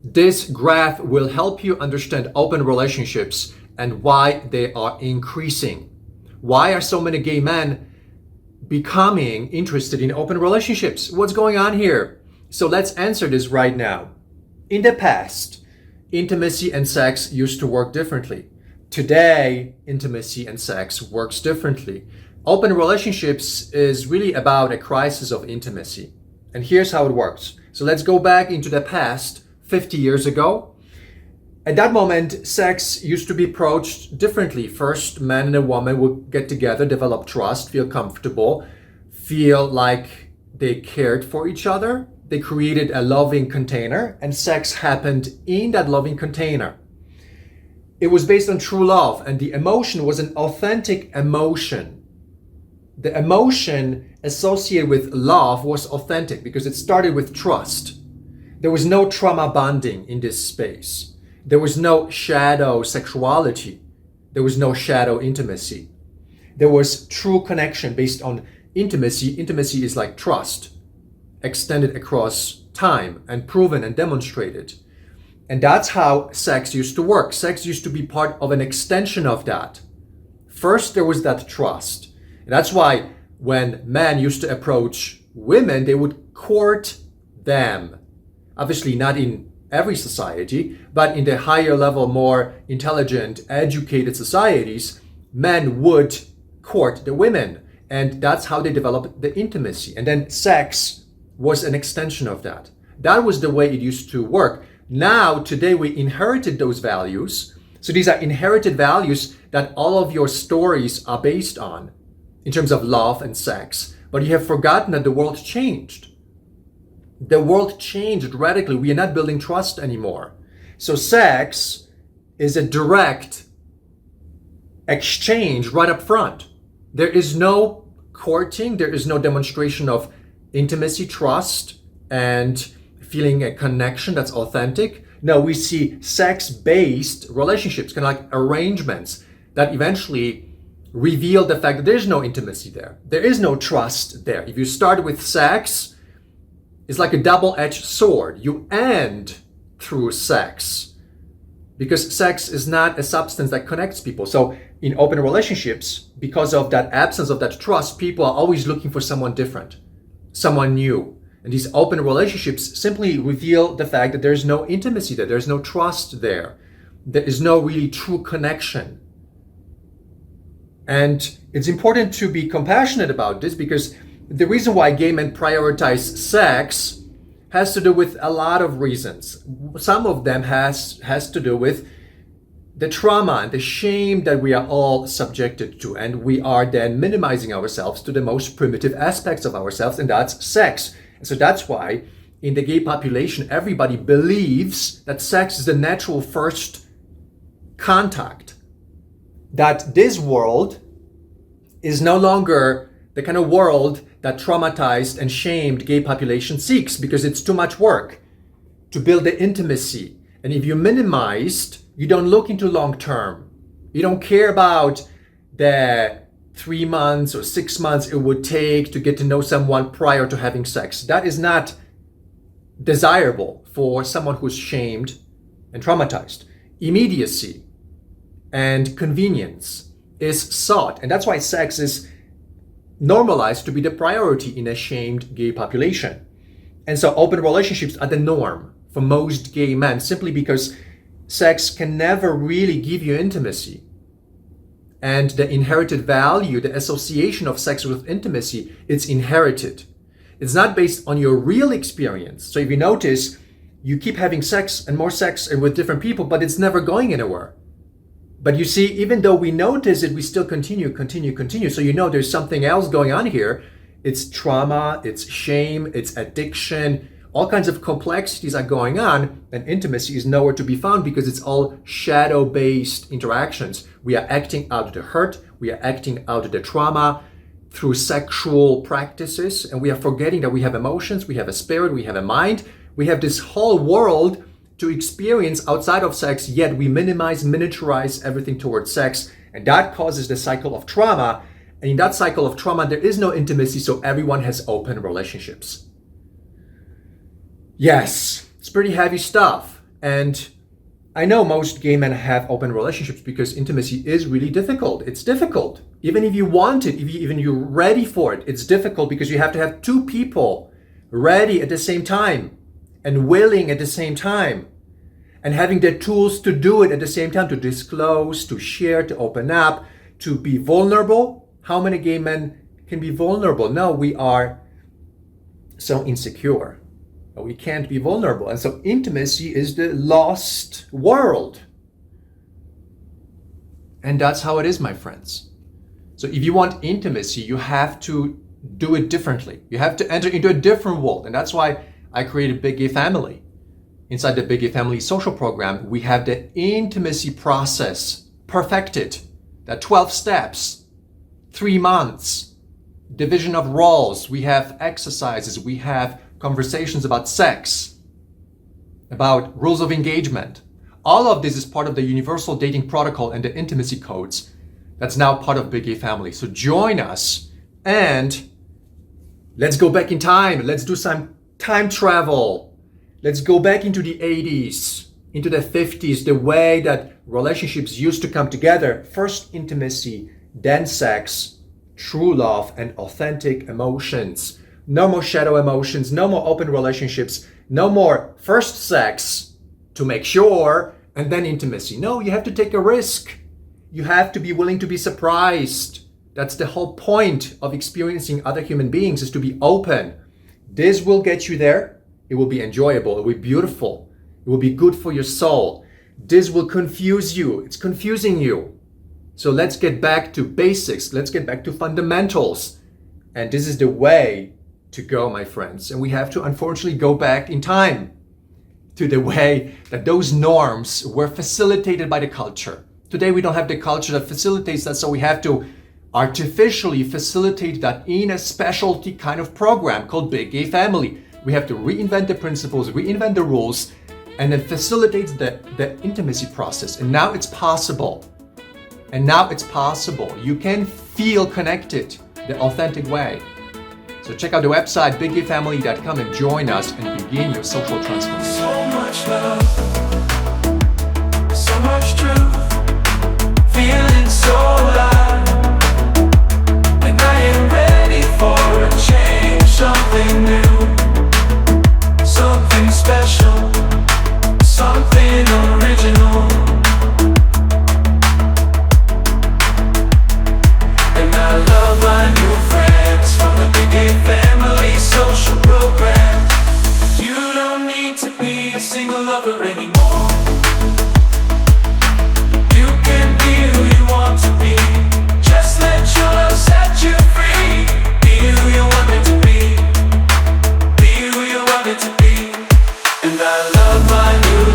This graph will help you understand open relationships and why they are increasing. Why are so many gay men becoming interested in open relationships? What's going on here? So let's answer this right now. In the past, intimacy and sex used to work differently. Today, intimacy and sex works differently. Open relationships is really about a crisis of intimacy. And here's how it works. So let's go back into the past, 50 years ago. At that moment, sex used to be approached differently. First, man and a woman would get together, develop trust, feel comfortable, feel like they cared for each other. They created a loving container, and sex happened in that loving container. It was based on true love, and the emotion was an authentic emotion. The emotion associated with love was authentic because it started with trust. There was no trauma bonding in this space. There was no shadow sexuality. There was no shadow intimacy. There was true connection based on intimacy. Intimacy is like trust, extended across time and proven and demonstrated. And that's how sex used to work. Sex used to be part of an extension of that. First, there was that trust. And that's why when men used to approach women, they would court them. Obviously not in every society, but in the higher level, more intelligent, educated societies, men would court the women. And that's how they developed the intimacy. And then sex was an extension of that. That was the way it used to work. Now, today, we inherited those values. So these are inherited values that all of your stories are based on in terms of love and sex. But you have forgotten that the world changed. The world changed radically. We are not building trust anymore. So sex is a direct exchange right up front. There is no courting. There is no demonstration of intimacy, trust, and feeling a connection that's authentic. No, we see sex-based relationships, kind of like arrangements that eventually reveal the fact that there's no intimacy there. There is no trust there. If you start with sex, it's like a double-edged sword. You end through sex because sex is not a substance that connects people. So in open relationships, because of that absence of that trust, people are always looking for someone different, someone new. And these open relationships simply reveal the fact that there's no intimacy there. There's no trust there. There is no really true connection. And it's important to be compassionate about this because the reason why gay men prioritize sex has to do with a lot of reasons. Some of them has to do with the trauma and the shame that we are all subjected to. And we are then minimizing ourselves to the most primitive aspects of ourselves, and that's sex. And so that's why in the gay population, everybody believes that sex is the natural first contact. That this world is no longer the kind of world that traumatized and shamed gay population seeks because it's too much work to build the intimacy. And if you minimized, you don't look into long term. You don't care about the 3 months or 6 months it would take to get to know someone prior to having sex. That is not desirable for someone who's shamed and traumatized. Immediacy and convenience is sought. And that's why sex is normalized to be the priority in a shamed gay population. And so open relationships are the norm for most gay men simply because sex can never really give you intimacy. And the inherited value, the association of sex with intimacy, it's inherited. It's not based on your real experience. So if you notice, you keep having sex and more sex and with different people, but it's never going anywhere. But you see, even though we notice it, we still continue. So you know there's something else going on here. It's trauma, it's shame, it's addiction. All kinds of complexities are going on, and intimacy is nowhere to be found because it's all shadow-based interactions. We are acting out the hurt, we are acting out the trauma through sexual practices, and we are forgetting that we have emotions, we have a spirit, we have a mind, we have this whole world to experience outside of sex, yet we minimize, miniaturize everything towards sex, and that causes the cycle of trauma. And in that cycle of trauma, there is no intimacy, so everyone has open relationships. Yes, it's pretty heavy stuff. And I know most gay men have open relationships because intimacy is really difficult. It's difficult. Even if you want it, even you're ready for it, it's difficult because you have to have two people ready at the same time and willing at the same time and having the tools to do it at the same time, to disclose, to share, to open up, to be vulnerable. How many gay men can be vulnerable? No, we are so insecure. We can't be vulnerable. And so intimacy is the lost world. And that's how it is, my friends. So if you want intimacy, you have to do it differently. You have to enter into a different world. And that's why I created Big Gay Family. Inside the Big Gay Family social program, we have the intimacy process perfected. The 12 steps, 3 months, division of roles. We have exercises. We have conversations about sex, about rules of engagement. All of this is part of the Universal Dating Protocol and the Intimacy Codes that's now part of Big Gay Family. So join us and let's go back in time. Let's do some time travel. Let's go back into the 80s, into the 50s, the way that relationships used to come together. First intimacy, then sex, true love, and authentic emotions. No more shadow emotions, no more open relationships, no more first sex to make sure and then intimacy. No, you have to take a risk. You have to be willing to be surprised. That's the whole point of experiencing other human beings, is to be open. This will get you there. It will be enjoyable. It will be beautiful. It will be good for your soul. This will confuse you. It's confusing you. So let's get back to basics. Let's get back to fundamentals. And this is the way to go, my friends. And we have to unfortunately go back in time to the way that those norms were facilitated by the culture. Today we don't have the culture that facilitates that, so we have to artificially facilitate that in a specialty kind of program called Big Gay Family. We have to reinvent the principles, reinvent the rules, and then facilitate the intimacy process. And now it's possible. And now it's possible. You can feel connected the authentic way. So check out the website biggayfamily.com and join us and begin your social transformation. So much love, so much truth, feeling so alive. And I am ready for a change, something new, something special, something original. And I love my new friends from the Big Gay Family social program. You don't need to be a single lover anymore. You can be who you want to be. Just let your love set you free. Be who you want it to be. Be who you want it to be. And I love my new